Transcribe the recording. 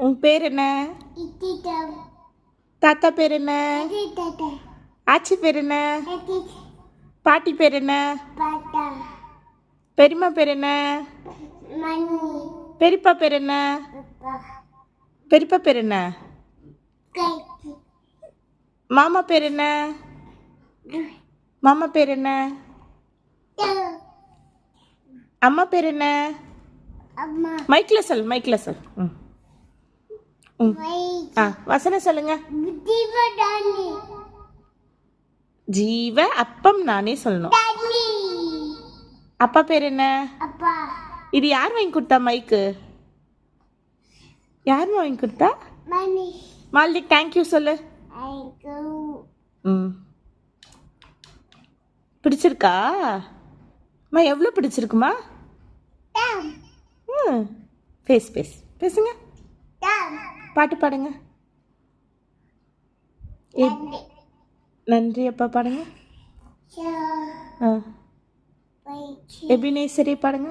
உன் பேர் என்ன? தாத்தா பேர் என்ன? ஆச்சி பேர் என்ன? பாட்டி பேர் என்ன? பெரியம்மா பேர் என்ன? பெரியப்பா பேர் என்ன? பெரியப்பா பேர் என்ன? மாமா பேர் என்ன? மாமா பேர் என்ன? அம்மா பேர் என்ன? மைக்கில் சொல், மைக்கில் சொல். வசனம் சொல்லுங்க. ஜீவ அப்பம் நானே சொல்லணும். அப்பா பேர் என்ன? இது யார் வாங்கி கொடுத்தா மைக்கு? யார் வாங்கி கொடுத்தா? மாலினி தேங்க்யூ சொல்லு. பிடிச்சிருக்கா? அம்மா எவ்வளோ பிடிச்சிருக்குமா? பேசுங்க. பாட்டு பாடுங்க. நன்றி அப்பா பாடுங்க. எபினேசரி பாடுங்க.